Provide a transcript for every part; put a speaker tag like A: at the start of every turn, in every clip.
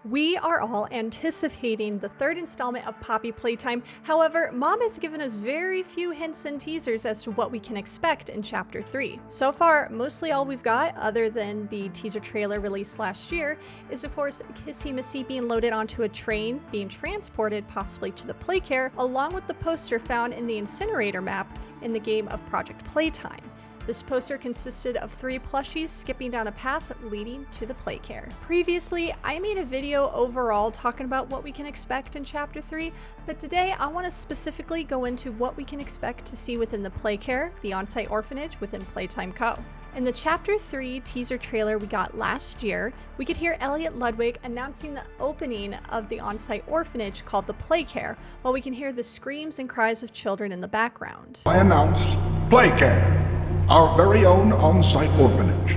A: We are all anticipating the third installment of Poppy Playtime. However, Mom has given us very few hints and teasers as to what we can expect in Chapter 3. So far, mostly all we've got, other than the teaser trailer released last year, is of course Kissy Missy being loaded onto a train, being transported possibly to the Playcare, along with the poster found in the incinerator map in the game of Project Playtime. This poster consisted of 3 plushies skipping down a path leading to the Playcare. Previously, I made a video overall talking about what we can expect in Chapter 3, but today I want to specifically go into what we can expect to see within the Playcare, the on-site orphanage within Playtime Co. In the Chapter 3 teaser trailer we got last year, we could hear Elliot Ludwig announcing the opening of the on-site orphanage called the Playcare, while we can hear the screams and cries of children in the background.
B: I announce Playcare, our very own on-site orphanage.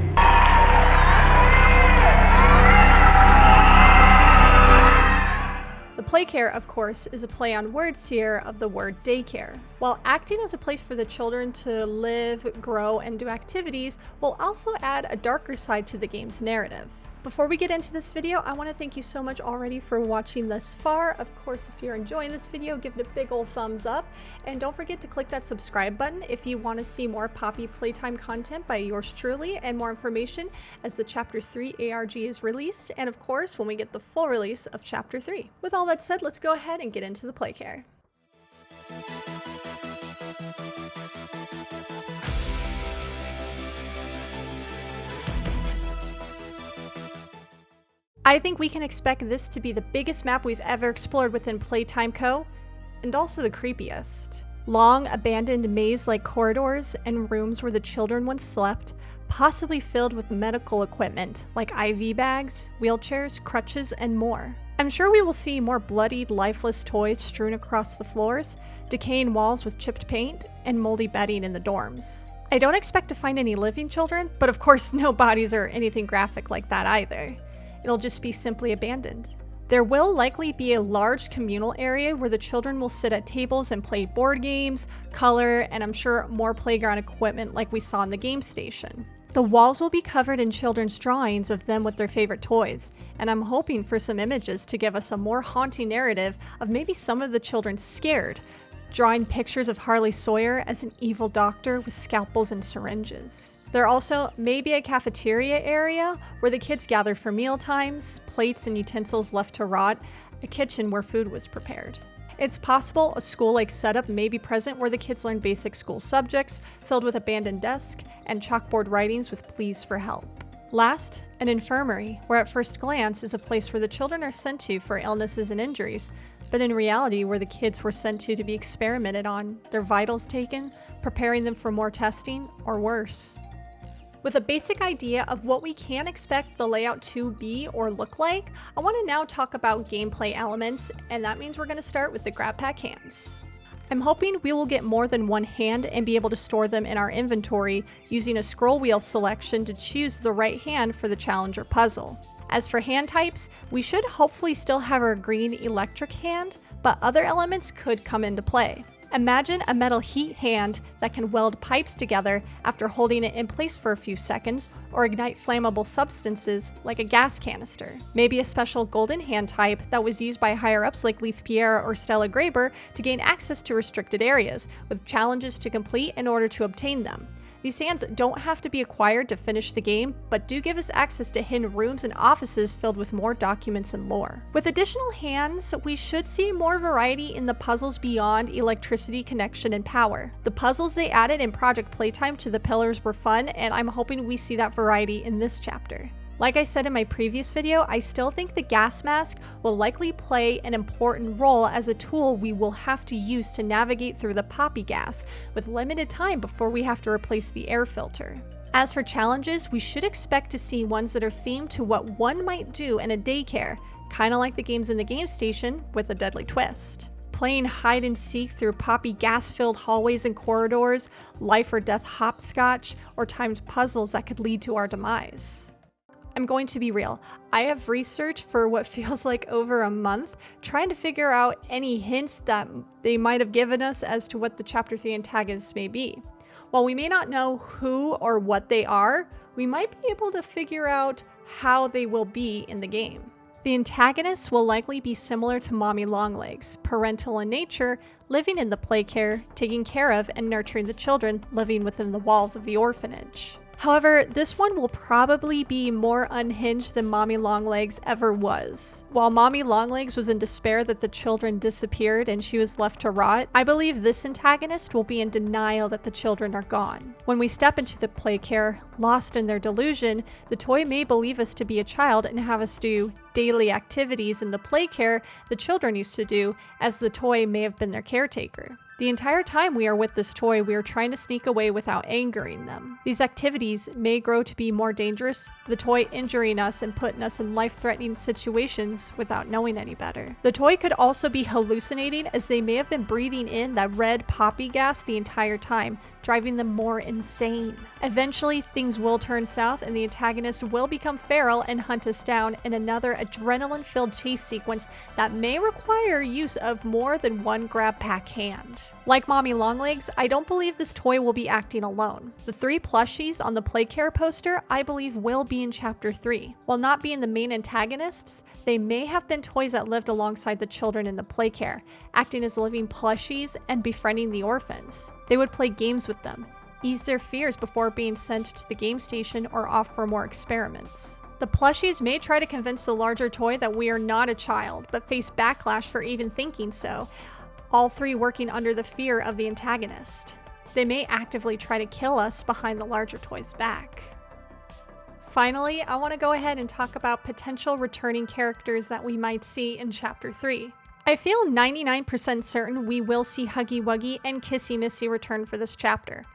A: The Playcare, of course, is a play on words here of the word daycare. While acting as a place for the children to live, grow, and do activities, we'll also add a darker side to the game's narrative. Before we get into this video, I want to thank you so much already for watching thus far. Of course, if you're enjoying this video, give it a big ol' thumbs up, and don't forget to click that subscribe button if you want to see more Poppy Playtime content by yours truly and more information as the Chapter 3 ARG is released, and of course, when we get the full release of Chapter 3. With all that said, let's go ahead and get into the Playcare. I think we can expect this to be the biggest map we've ever explored within Playtime Co., and also the creepiest. Long, abandoned maze-like corridors and rooms where the children once slept, possibly filled with medical equipment like IV bags, wheelchairs, crutches, and more. I'm sure we will see more bloodied, lifeless toys strewn across the floors, decaying walls with chipped paint, and moldy bedding in the dorms. I don't expect to find any living children, but of course no bodies or anything graphic like that either. It'll just be simply abandoned. There will likely be a large communal area where the children will sit at tables and play board games, color, and I'm sure more playground equipment like we saw in the game station. The walls will be covered in children's drawings of them with their favorite toys, and I'm hoping for some images to give us a more haunting narrative of maybe some of the children scared, drawing pictures of Harley Sawyer as an evil doctor with scalpels and syringes. There also may be a cafeteria area where the kids gather for meal times, plates and utensils left to rot, a kitchen where food was prepared. It's possible a school-like setup may be present where the kids learn basic school subjects, filled with abandoned desks and chalkboard writings with pleas for help. Last, an infirmary, where at first glance is a place where the children are sent to for illnesses and injuries, but in reality where the kids were sent to be experimented on, their vitals taken, preparing them for more testing, or worse. With a basic idea of what we can expect the layout to be or look like, I want to now talk about gameplay elements, and that means we're going to start with the grab pack hands. I'm hoping we will get more than one hand and be able to store them in our inventory using a scroll wheel selection to choose the right hand for the challenge or puzzle. As for hand types, we should hopefully still have our green electric hand, but other elements could come into play. Imagine a metal heat hand that can weld pipes together after holding it in place for a few seconds, or ignite flammable substances like a gas canister. Maybe a special golden hand type that was used by higher-ups like Leith Pierre or Stella Graber to gain access to restricted areas, with challenges to complete in order to obtain them. These hands don't have to be acquired to finish the game, but do give us access to hidden rooms and offices filled with more documents and lore. With additional hands, we should see more variety in the puzzles beyond electricity, connection, and power. The puzzles they added in Project Playtime to the pillars were fun, and I'm hoping we see that variety in this chapter. Like I said in my previous video, I still think the gas mask will likely play an important role as a tool we will have to use to navigate through the poppy gas, with limited time before we have to replace the air filter. As for challenges, we should expect to see ones that are themed to what one might do in a daycare, kinda like the games in the game station, with a deadly twist. Playing hide and seek through poppy gas-filled hallways and corridors, life or death hopscotch, or timed puzzles that could lead to our demise. I'm going to be real. I have researched for what feels like over a month, trying to figure out any hints that they might have given us as to what the Chapter 3 antagonists may be. While we may not know who or what they are, we might be able to figure out how they will be in the game. The antagonists will likely be similar to Mommy Longlegs, parental in nature, living in the Playcare, taking care of and nurturing the children living within the walls of the orphanage. However, this one will probably be more unhinged than Mommy Longlegs ever was. While Mommy Longlegs was in despair that the children disappeared and she was left to rot, I believe this antagonist will be in denial that the children are gone. When we step into the Playcare, lost in their delusion, the toy may believe us to be a child and have us do daily activities in the Playcare the children used to do, as the toy may have been their caretaker. The entire time we are with this toy, we are trying to sneak away without angering them. These activities may grow to be more dangerous, the toy injuring us and putting us in life-threatening situations without knowing any better. The toy could also be hallucinating, as they may have been breathing in that red poppy gas the entire time, driving them more insane. Eventually, things will turn south and the antagonist will become feral and hunt us down in another adrenaline-filled chase sequence that may require use of more than one grab pack hand. Like Mommy Longlegs, I don't believe this toy will be acting alone. The 3 plushies on the Playcare poster I believe will be in Chapter 3. While not being the main antagonists, they may have been toys that lived alongside the children in the Playcare, acting as living plushies and befriending the orphans. They would play games with them, ease their fears before being sent to the game station or off for more experiments. The plushies may try to convince the larger toy that we are not a child, but face backlash for even thinking so, all 3 working under the fear of the antagonist. They may actively try to kill us behind the larger toy's back. Finally, I want to go ahead and talk about potential returning characters that we might see in Chapter 3. I feel 99% certain we will see Huggy Wuggy and Kissy Missy return for this chapter.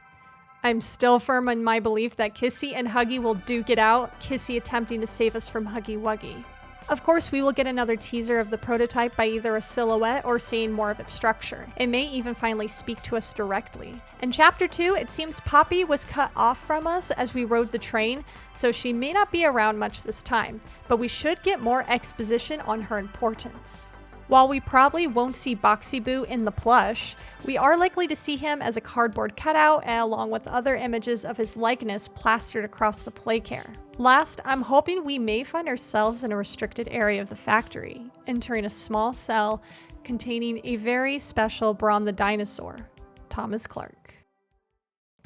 A: I'm still firm in my belief that Kissy and Huggy will duke it out, Kissy attempting to save us from Huggy Wuggy. Of course, we will get another teaser of the prototype by either a silhouette or seeing more of its structure. It may even finally speak to us directly. In Chapter 2, it seems Poppy was cut off from us as we rode the train, so she may not be around much this time, but we should get more exposition on her importance. While we probably won't see Boxy Boo in the plush, we are likely to see him as a cardboard cutout along with other images of his likeness plastered across the Playcare. Last, I'm hoping we may find ourselves in a restricted area of the factory, entering a small cell containing a very special Brawn the Dinosaur, Thomas Clark.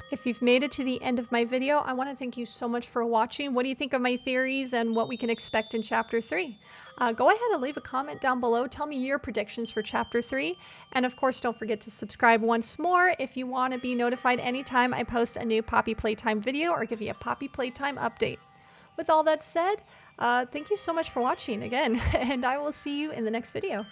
A: If you've made it to the end of my video, I want to thank you so much for watching. What do you think of my theories and what we can expect in Chapter 3? Go ahead and leave a comment down below. Tell me your predictions for Chapter 3. And of course, don't forget to subscribe once more if you want to be notified anytime I post a new Poppy Playtime video or give you a Poppy Playtime update. With all that said, thank you so much for watching again, and I will see you in the next video.